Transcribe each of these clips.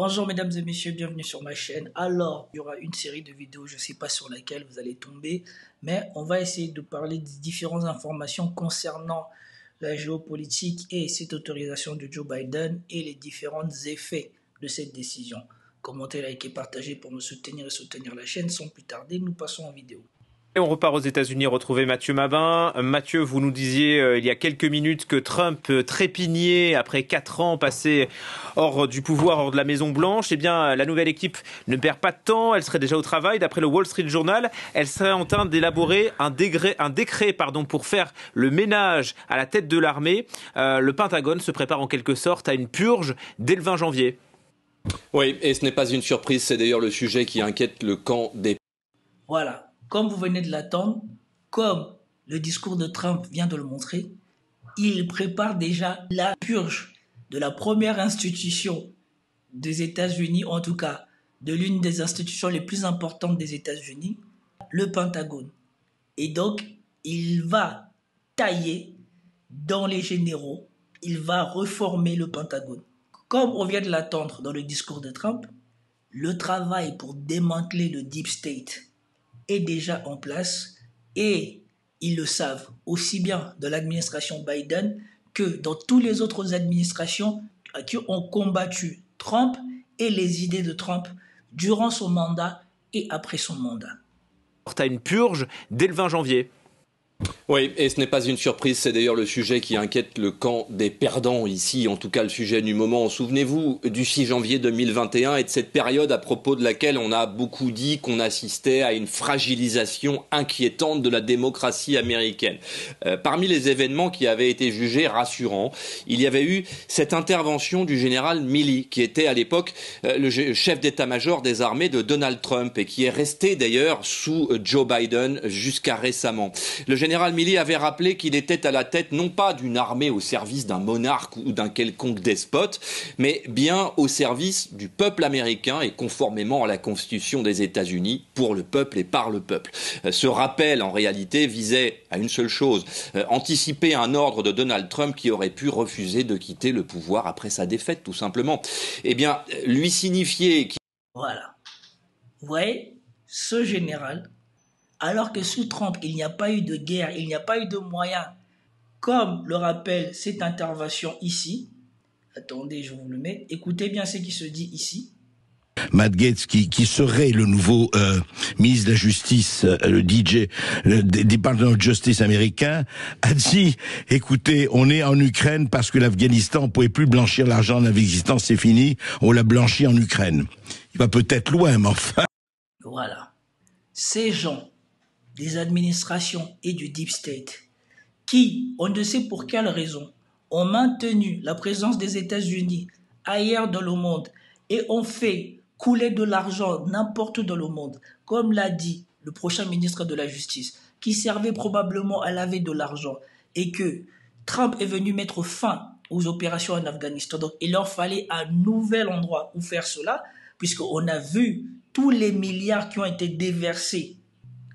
Bonjour mesdames et messieurs, bienvenue sur ma chaîne. Alors, il y aura une série de vidéos, je ne sais pas sur laquelle vous allez tomber, mais on va essayer de parler des différentes informations concernant la géopolitique et cette autorisation de Joe Biden et les différents effets de cette décision. Commentez, likez, partagez pour me soutenir et soutenir la chaîne. Sans plus tarder, nous passons en vidéo. Et on repart aux États-Unis retrouver Mathieu Mabin. Mathieu, vous nous disiez il y a quelques minutes que Trump trépignait après 4 ans passés hors du pouvoir, hors de la Maison-Blanche. Eh bien, la nouvelle équipe ne perd pas de temps. Elle serait déjà au travail. D'après le Wall Street Journal, elle serait en train d'élaborer un décret pour faire le ménage à la tête de l'armée. Le Pentagone se prépare en quelque sorte à une purge dès le 20 janvier. Oui, et ce n'est pas une surprise. C'est d'ailleurs le sujet qui inquiète le camp des... Voilà. Comme vous venez de l'attendre, comme le discours de Trump vient de le montrer, il prépare déjà la purge de la première institution des États-Unis, en tout cas de l'une des institutions les plus importantes des États-Unis, le Pentagone. Et donc, il va tailler dans les généraux, il va reformer le Pentagone. Comme on vient de l'attendre dans le discours de Trump, le travail pour démanteler le Deep State est déjà en place et ils le savent aussi bien de l'administration Biden que dans toutes les autres administrations qui ont combattu Trump et les idées de Trump durant son mandat et après son mandat. À une purge dès le 20 janvier. Oui, et ce n'est pas une surprise, c'est d'ailleurs le sujet qui inquiète le camp des perdants ici, en tout cas le sujet du moment. Souvenez-vous du 6 janvier 2021 et de cette période à propos de laquelle on a beaucoup dit qu'on assistait à une fragilisation inquiétante de la démocratie américaine. Parmi les événements qui avaient été jugés rassurants, il y avait eu cette intervention du général Milley, qui était à l'époque le chef d'état-major des armées de Donald Trump et qui est resté d'ailleurs sous Joe Biden jusqu'à récemment. Le général Milley avait rappelé qu'il était à la tête non pas d'une armée au service d'un monarque ou d'un quelconque despote, mais bien au service du peuple américain et conformément à la Constitution des États-Unis, pour le peuple et par le peuple. Ce rappel, en réalité, visait à une seule chose, anticiper un ordre de Donald Trump qui aurait pu refuser de quitter le pouvoir après sa défaite, tout simplement. Eh bien, lui signifier... Voilà. Vous voyez, ce général... Alors que sous Trump, il n'y a pas eu de guerre, il n'y a pas eu de moyens, comme le rappelle cette intervention ici. Attendez, je vous le mets. Écoutez bien ce qui se dit ici. Matt Gaetz, qui serait le nouveau ministre de la Justice, le Department of Justice américain, a dit, écoutez, on est en Ukraine parce que l'Afghanistan, on pouvait plus blanchir l'argent de l'Afghanistan, c'est fini, on l'a blanchi en Ukraine. Il va peut-être loin, mais enfin... Voilà. Ces gens des administrations et du Deep State, qui, on ne sait pour quelle raison, ont maintenu la présence des États-Unis ailleurs dans le monde et ont fait couler de l'argent n'importe où dans le monde, comme l'a dit le prochain ministre de la Justice, qui servait probablement à laver de l'argent, et que Trump est venu mettre fin aux opérations en Afghanistan. Donc il leur fallait un nouvel endroit où faire cela, puisqu'on a vu tous les milliards qui ont été déversés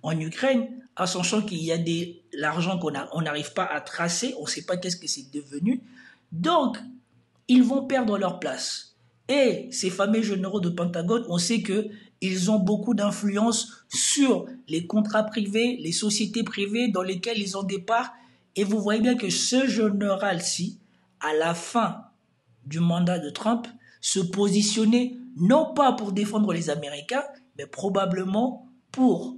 en Ukraine, en sachant qu'il y a l'argent qu'on n'arrive pas à tracer, on ne sait pas qu'est-ce que c'est devenu. Donc, ils vont perdre leur place. Et ces fameux généraux de Pentagone, on sait qu'ils ont beaucoup d'influence sur les contrats privés, les sociétés privées dans lesquelles ils ont des parts. Et vous voyez bien que ce général-ci, à la fin du mandat de Trump, se positionnait non pas pour défendre les Américains, mais probablement pour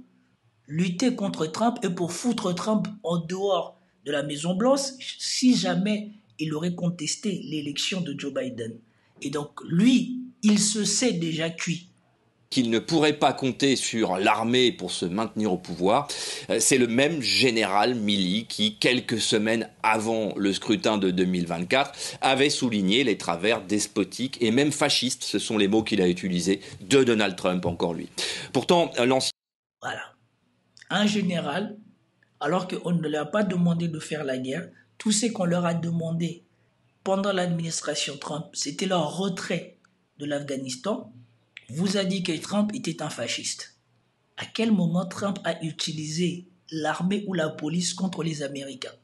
lutter contre Trump et pour foutre Trump en dehors de la Maison-Blanche si jamais il aurait contesté l'élection de Joe Biden. Et donc, lui, il se sait déjà cuit. Qu'il ne pourrait pas compter sur l'armée pour se maintenir au pouvoir. C'est le même général Milley qui, quelques semaines avant le scrutin de 2024, avait souligné les travers despotiques et même fascistes, ce sont les mots qu'il a utilisés, de Donald Trump, encore lui. Pourtant, l'ancien... Voilà. Un général, alors qu'on ne leur a pas demandé de faire la guerre, tout ce qu'on leur a demandé pendant l'administration Trump, c'était leur retrait de l'Afghanistan, vous a dit que Trump était un fasciste. À quel moment Trump a utilisé l'armée ou la police contre les Américains?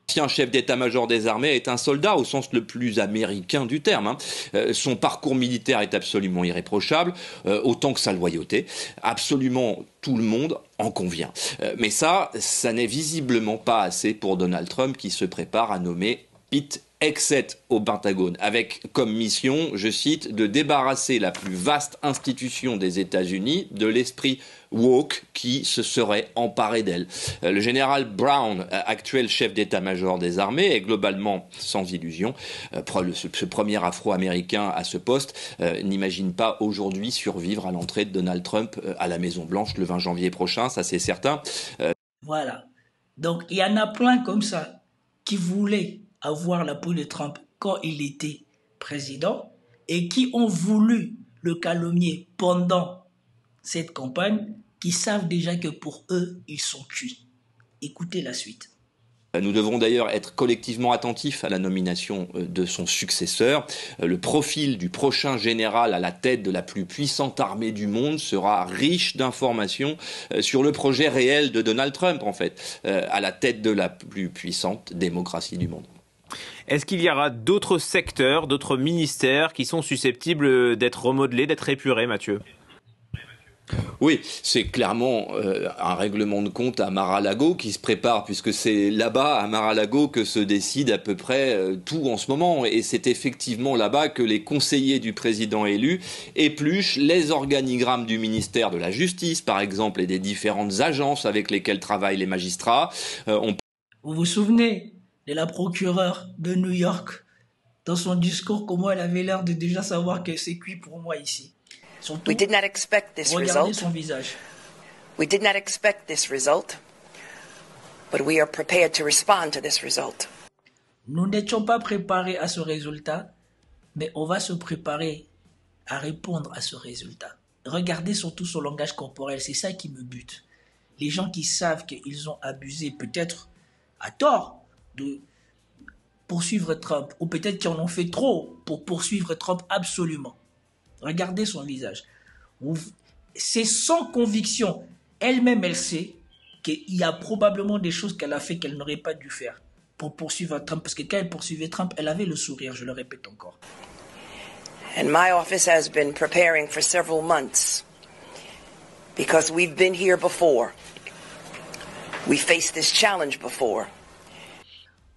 L'ancien chef d'état-major des armées est un soldat au sens le plus américain du terme. Son parcours militaire est absolument irréprochable, autant que sa loyauté. Absolument tout le monde en convient. Mais ça n'est visiblement pas assez pour Donald Trump qui se prépare à nommer Pete Hegseth au Pentagone, avec comme mission, je cite, de débarrasser la plus vaste institution des États-Unis de l'esprit woke qui se serait emparé d'elle. Le général Brown, actuel chef d'état-major des armées, est globalement sans illusion. Ce premier Afro-américain à ce poste n'imagine pas aujourd'hui survivre à l'entrée de Donald Trump à la Maison-Blanche le 20 janvier prochain, ça c'est certain. Voilà. Donc il y en a plein comme ça qui voulaient avoir la peau de Trump quand il était président et qui ont voulu le calomnier pendant cette campagne, qui savent déjà que pour eux, ils sont cuits. Écoutez la suite. Nous devons d'ailleurs être collectivement attentifs à la nomination de son successeur. Le profil du prochain général à la tête de la plus puissante armée du monde sera riche d'informations sur le projet réel de Donald Trump, en fait, à la tête de la plus puissante démocratie du monde. Est-ce qu'il y aura d'autres secteurs, d'autres ministères qui sont susceptibles d'être remodelés, d'être épurés, Mathieu ? Oui, c'est clairement un règlement de compte à Mar-a-Lago qui se prépare, puisque c'est là-bas, à Mar-a-Lago, que se décide à peu près tout en ce moment. Et c'est effectivement là-bas que les conseillers du président élu épluchent les organigrammes du ministère de la Justice, par exemple, et des différentes agences avec lesquelles travaillent les magistrats. Vous vous souvenez de la procureure de New York, dans son discours, comment elle avait l'air de déjà savoir que c'est cuit pour moi ici. Surtout, we did not expect this regardez result. son visage. We did not expect this result, but we are prepared to respond to this result. Nous n'étions pas préparés à ce résultat, mais on va se préparer à répondre à ce résultat. Regardez surtout son langage corporel, c'est ça qui me bute. Les gens qui savent qu'ils ont abusé, peut-être à tort, de poursuivre Trump, ou peut-être qu'ils en ont fait trop pour poursuivre Trump absolument. Regardez son visage. C'est sans conviction. Elle-même, elle sait qu'il y a probablement des choses qu'elle a fait qu'elle n'aurait pas dû faire pour poursuivre Trump. Parce que quand elle poursuivait Trump, elle avait le sourire, je le répète encore. And my office has been preparing for several months because we've been here before. We faced this challenge before.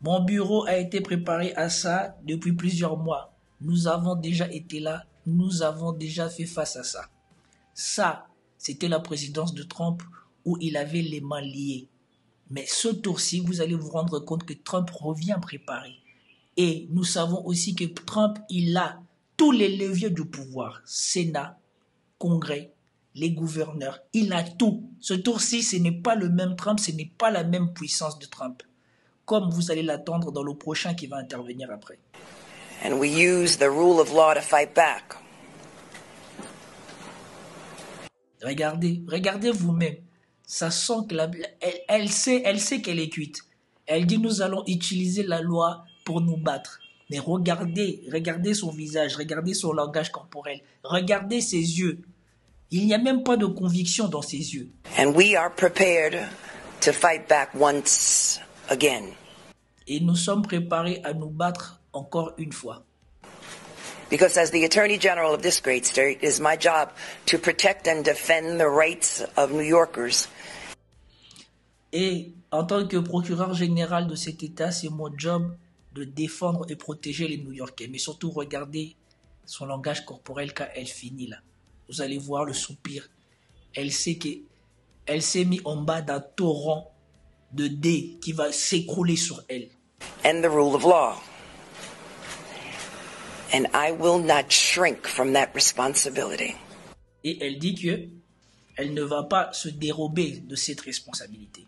Mon bureau a été préparé à ça depuis plusieurs mois. Nous avons déjà été là. Nous avons déjà fait face à ça. Ça, c'était la présidence de Trump où il avait les mains liées. Mais ce tour-ci, vous allez vous rendre compte que Trump revient préparé. Et nous savons aussi que Trump, il a tous les leviers du pouvoir. Sénat, Congrès, les gouverneurs, il a tout. Ce tour-ci, ce n'est pas le même Trump, ce n'est pas la même puissance de Trump. Comme vous allez l'attendre dans le prochain qui va intervenir après. And we use the rule of law to fight back. Regardez vous-même. Ça sent que elle sait qu'elle est cuite. Elle dit nous allons utiliser la loi pour nous battre. Mais regardez son visage, regardez son langage corporel, regardez ses yeux. Il n'y a même pas de conviction dans ses yeux. And we are prepared to fight back once again. Et nous sommes préparés à nous battre encore une fois. Because as the Attorney General of this great state, it is my job to protect and defend the rights of New Yorkers. Et en tant que procureur général de cet État, c'est mon job de défendre et protéger les New-Yorkais. Mais surtout, regardez son langage corporel quand elle finit là. Vous allez voir le soupir. Elle sait qu'elle s'est mise en bas d'un torrent de dés qui va s'écrouler sur elle. And the rule of law. And I will not shrink from that responsibility. Et elle dit que elle ne va pas se dérober de cette responsabilité.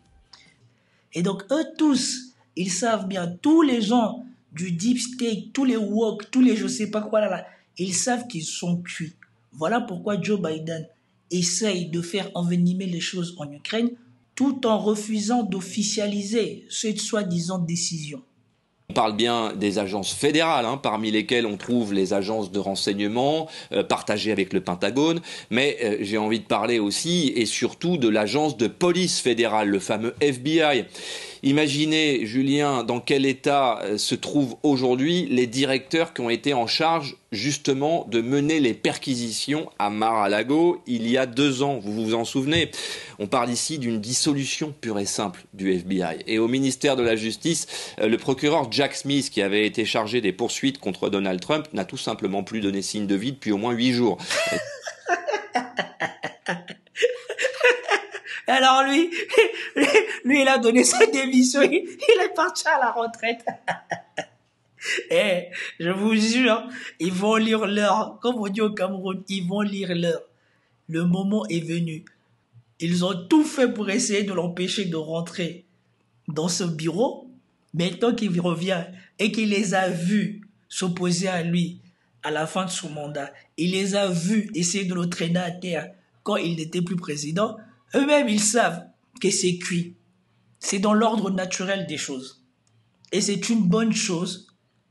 Et donc eux tous, ils savent bien, tous les gens du deep state, tous les woke, tous les je sais pas quoi là, ils savent qu'ils sont cuits. Voilà pourquoi Joe Biden essaye de faire envenimer les choses en Ukraine tout en refusant d'officialiser cette soi-disant décision. On parle bien des agences fédérales, parmi lesquelles on trouve les agences de renseignement partagées avec le Pentagone, mais j'ai envie de parler aussi et surtout de l'agence de police fédérale, le fameux FBI. Imaginez, Julien, dans quel état se trouvent aujourd'hui les directeurs qui ont été en charge justement de mener les perquisitions à Mar-a-Lago il y a 2 ans. Vous vous en souvenez? On parle ici d'une dissolution pure et simple du FBI. Et au ministère de la Justice, le procureur Jack Smith, qui avait été chargé des poursuites contre Donald Trump, n'a tout simplement plus donné signe de vie depuis au moins 8 jours. Alors lui, il a donné sa démission, il est parti à la retraite. Eh, je vous jure, ils vont lire l'heure. Comme on dit au Cameroun, ils vont lire l'heure. Le moment est venu. Ils ont tout fait pour essayer de l'empêcher de rentrer dans ce bureau. Maintenant qu'il revient et qu'il les a vus s'opposer à lui à la fin de son mandat, il les a vus essayer de le traîner à terre quand il n'était plus président, eux-mêmes ils savent que c'est cuit. C'est dans l'ordre naturel des choses. Et c'est une bonne chose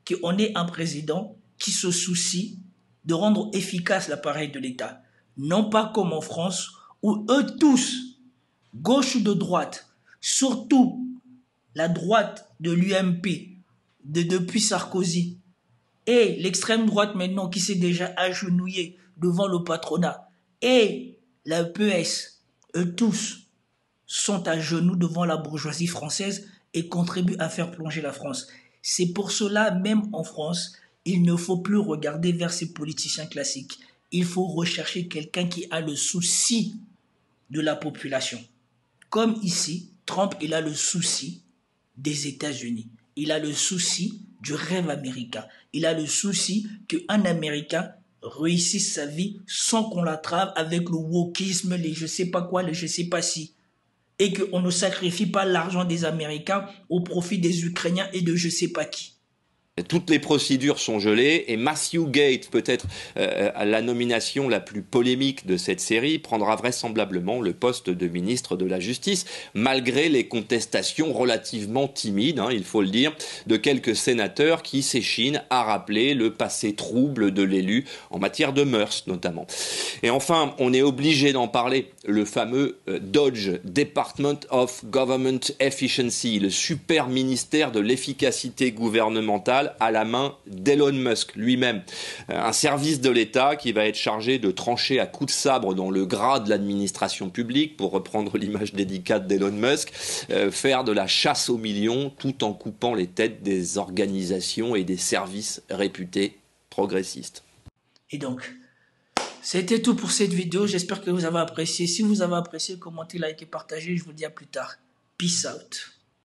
qu'on ait un président qui se soucie de rendre efficace l'appareil de l'État. Non pas comme en France, où eux tous, gauche ou de droite, surtout la droite de l'UMP, depuis Sarkozy, et l'extrême droite maintenant qui s'est déjà agenouillée devant le patronat, et la PS, eux tous sont à genoux devant la bourgeoisie française et contribuent à faire plonger la France. C'est pour cela, même en France, il ne faut plus regarder vers ces politiciens classiques. Il faut rechercher quelqu'un qui a le souci de la population. Comme ici, Trump, il a le souci des États-Unis. Il a le souci du rêve américain. Il a le souci qu'un Américain réussisse sa vie sans qu'on l'attrape avec le wokisme, les je sais pas quoi, les je sais pas si. Et qu'on ne sacrifie pas l'argent des Américains au profit des Ukrainiens et de je sais pas qui. Toutes les procédures sont gelées et Matthew Gaetz, peut-être la nomination la plus polémique de cette série, prendra vraisemblablement le poste de ministre de la Justice, malgré les contestations relativement timides, il faut le dire, de quelques sénateurs qui s'échinent à rappeler le passé trouble de l'élu en matière de mœurs notamment. Et enfin, on est obligé d'en parler, le fameux DOGE, Department of Government Efficiency, le super ministère de l'efficacité gouvernementale à la main d'Elon Musk lui-même. Un service de l'État qui va être chargé de trancher à coups de sabre dans le gras de l'administration publique, pour reprendre l'image délicate d'Elon Musk, faire de la chasse aux millions tout en coupant les têtes des organisations et des services réputés progressistes. Et donc, c'était tout pour cette vidéo. J'espère que vous avez apprécié. Si vous avez apprécié, commentez, likez, partagez. Je vous dis à plus tard. Peace out.